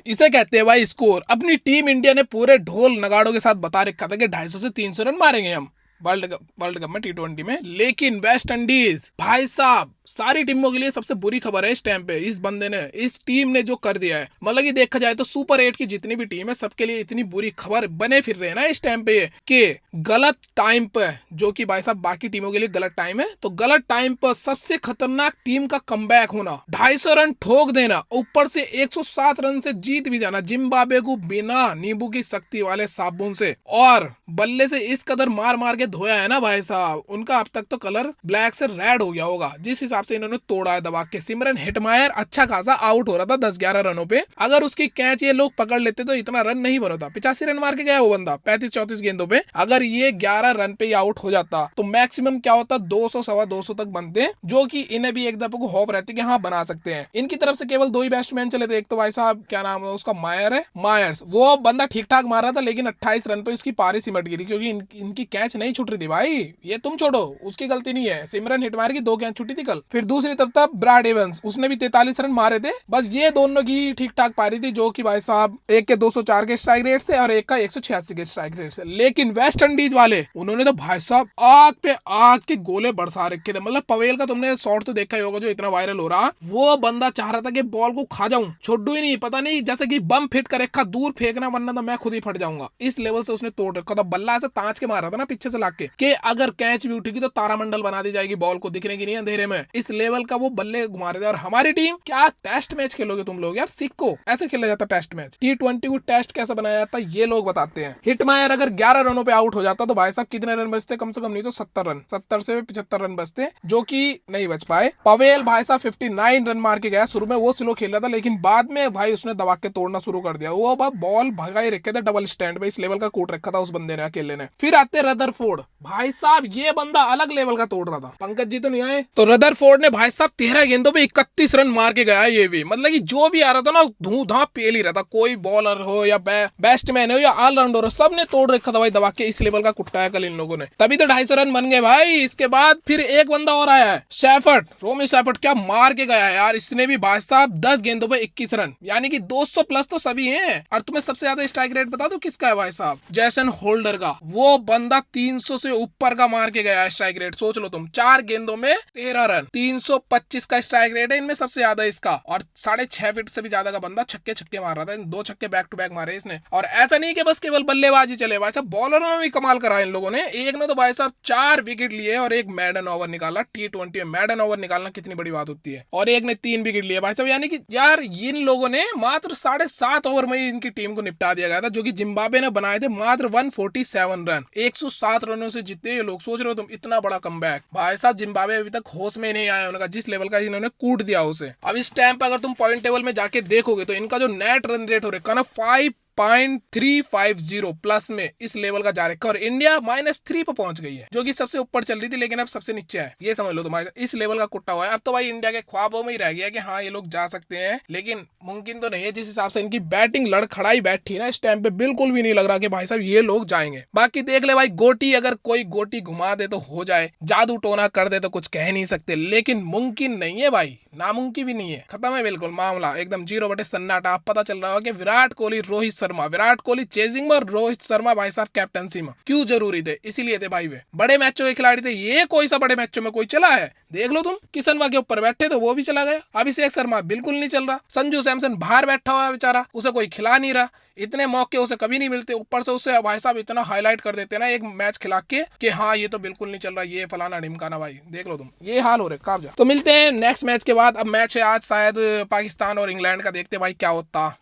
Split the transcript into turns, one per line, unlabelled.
इसे कहते हैं भाई स्कोर। अपनी टीम इंडिया ने पूरे ढोल नगाड़ों के साथ बता रखा था कि 250 से 300 रन मारेंगे हम वर्ल्ड कप में T20 में। लेकिन वेस्ट इंडीज भाई साहब, सारी टीमों के लिए सबसे बुरी खबर है इस टाइम पे। इस बंदे ने, इस टीम ने जो कर दिया है, मतलब कि देखा जाए तो सुपर 8 की जितनी भी टीम है सबके लिए इतनी बुरी खबर बने फिर रहे हैं ना इस टाइम पे कि गलत टाइम पे, जो कि भाई साहब बाकी टीमों के लिए गलत टाइम है, तो गलत टाइम पर सबसे खतरनाक टीम का कमबैक होना, 250 रन ठोक देना, ऊपर से 107 रन से जीत भी जाना जिम्बाब्वे को बिना नींबू की शक्ति वाले साबुन से, और बल्ले से इस कदर मार मार के धोया है ना भाई साहब, उनका अब तक तो कलर ब्लैक से रेड हो गया होगा जिस हिसाब से इन्होंने तोड़ा है दबा के। सिमरन हेटमायर अच्छा खासा आउट हो रहा था 10-11 रनों पे, अगर उसकी कैच ये लोग पकड़ लेते तो इतना रन नहीं बनता। 85 रन मार के गया वो बंदा 35-34 गेंदों पे। अगर ये 11 रन पे आउट हो जाता तो मैक्सिमम क्या होता, 200 सवा 200 तक बनते, जो कि इन्हें भी एक दफे को होप रहती कि हाँ बना सकते हैं। इनकी तरफ से केवल 2 ही बैट्समैन चले थे, एक तो भाई साहब क्या नाम है उसका, मायर है, मायर्स, वो बंदा ठीक ठाक मार रहा था, लेकिन 28 रन पे उसकी पारी सिमट गई थी क्योंकि इनकी कैच नहीं छूट रही थी भाई। ये तुम छोड़ो, उसकी गलती नहीं है, सिमरन हेटमायर की 2 कैच छूटी थी कल। फिर दूसरी तरफ था ब्रैड एवंस, उसने भी 43 रन मारे थे। बस ये दोनों की ठीक ठाक पारी थी, जो कि भाई साहब एक के 204 के स्ट्राइक रेट से और एक का 186 के स्ट्राइक रेट से। लेकिन वेस्ट इंडीज वाले, उन्होंने तो भाई साहब आग पे आग के गोले बरसा रखे थे। मतलब पवेल का तुमने शॉट तो देखा ही होगा जो इतना वायरल हो रहा, वो बंदा चाह रहा था कि बॉल को खा जाऊं, छोड़ू ही नहीं, पता नहीं जैसे कि बम फिट कर रखा, दूर फेंकना वरना तो मैं खुद ही फट जाऊंगा, इस लेवल से उसने तोड़ रखा था। बल्ला ऐसे ताज के मार रहा था ना पीछे से लाके कि अगर कैच भी उठेगी तो तारामंडल बना दी जाएगी, बॉल को दिखने की नहीं अंधेरे में, इस लेवल का वो बल्ले घुमा रहे थे। और हमारी टीम, क्या टेस्ट मैच खेलोगे तुम लोग यार, सीखो ऐसे खेला जाता टेस्ट मैच। T20 को टेस्ट कैसे बनाया जाता ये लोग बताते हैं। हिटमायर अगर 11 रनों पे आउट हो जाता तो भाई साहब कितने रन बचते, कम से कम नहीं तो 70 रन, 70 से 75 रन बचते, जो कि नहीं बच पाए। पवेल भाई साहब 59 रन मार के गया। शुरू में वो स्लो खेल रहा था, लेकिन बाद में भाई उसने दबा के तोड़ना शुरू कर दिया। वो बॉल भगाई रखे थे डबल स्टैंड पे, इस लेवल का कूट रखा था उस बंदे ने अकेले ने। फिर आते रदरफोर्ड, भाई साहब ये बंदा अलग लेवल का तोड़ रहा था। पंकज जी तो नहीं आए, तो रदरफोर्ड ने भाई साहब 13 गेंदों पे 31 रन मार के गया। ये भी मतलब कि जो भी आ रहा था ना धू धा पेल ही रहा था, कोई बॉलर हो या बैट्समैन हो या ऑलराउंडर हो, सब ने तोड़ रखा था भाई दबा के। इस लेवल का कुट्टा है कल इन लोगों ने, तभी तो 250 रन बन गए भाई। इसके बाद फिर एक बंदा और आया है, शेफर्ड, रोमी शेफर्ड, क्या मार के गया है यार इसने भी भाई साहब 10 गेंदों पे 21 रन, यानी कि 200 प्लस तो सभी हैं। और तुम्हें सबसे ज्यादा स्ट्राइक रेट बता दो किसका है भाई साहब, जैसन होल्डर का। वो बंदा 300 से ऊपर का मार के गया है स्ट्राइक रेट, सोच लो तुम, 4 गेंदों में 13 रन, 325 का स्ट्राइक रेट है इनमें सबसे ज्यादा इसका। और 6.5 फीट से भी ज्यादा का बंदा छक्के छक्के मार रहा था, 2 छक्के बैक टू बैक मारे इसने। और ऐसा नहीं कि बस केवल बल्लेबाजी चले भाई साहब, बॉलरों में भी कमाल करा इन लोगों ने। एक ने तो भाई साहब 4 विकेट लिए और एक मैडन ओवर निकाला। T20 में मैडन ओवर निकालना कितनी बड़ी बात होती है। और एक ने 3 विकेट लिए भाई साहब, यानी कि यार इन लोगों ने मात्र 7.5 ओवर में ही इनकी टीम को निपटा दिया गया था, जो कि जिम्बाब्वे ने बनाए थे मात्र 147 रन, 107 रनों से जीते ये लोग। सोच रहे हो तुम, इतना बड़ा कमबैक भाई साहब। जिम्बाब्वे अभी तक होश में नहीं आया उनका, जिस लेवल का इन्होंने कूट दिया उसे। अब इस टाइम पे अगर तुम पॉइंट टेबल में जाके देखोगे तो इनका जो नेट रन रेट हो रखा ना 5.350 प्लस में इस लेवल का जा रखा, और इंडिया -3 पे पहुंच गई है, जो कि सबसे ऊपर चल रही थी लेकिन अब सबसे नीचे है। ये समझ लो तुम्हारे, इस लेवल का कुट्टा हुआ है। अब तो भाई इंडिया के ख्वाबों में ही रह गया कि हाँ ये लोग जा सकते हैं, लेकिन मुमकिन तो नहीं है। जिस हिसाब से इनकी बैटिंग लड़खड़ाई बैठी ना इस टाइम पे, बिल्कुल भी नहीं लग रहा कि भाई साहब ये लोग जाएंगे। बाकी देख ले भाई, गोटी अगर कोई गोटी घुमा दे तो हो जाए, जादू टोना कर दे तो कुछ कह नहीं सकते, लेकिन मुमकिन नहीं है भाई, नामुमकिन भी नहीं है। खत्म है बिल्कुल मामला, एकदम 0 बटे सन्नाटा। अब पता चल रहा होगा कि विराट कोहली, रोहित शर्मा, विराट कोहली चेजिंग में और रोहित शर्मा भाई साहब कैप्टनसी में क्यों जरूरी थे, इसीलिए थे भाई। वे बड़े मैचों के खिलाड़ी थे, ये कोई सा बड़े मैचों में कोई चला है? देख लो तुम, किशनवा के ऊपर बैठे तो वो भी चला गया, अभिषेक शर्मा बिल्कुल नहीं चल रहा, संजू सैमसन बाहर बैठा हुआ है बेचारा, उसे कोई खिला नहीं रहा। इतने मौके उसे कभी नहीं मिलते, ऊपर से उसे भाई साहब इतना हाईलाइट कर देते ना एक मैच खिला के कि हाँ ये तो बिल्कुल नहीं चल रहा, ये फलाना ढिमकाना। भाई देख लो तुम, ये हाल हो रहा है। तो मिलते हैं नेक्स्ट मैच के बाद। अब मैच है आज शायद पाकिस्तान और इंग्लैंड का, देखते भाई क्या होता।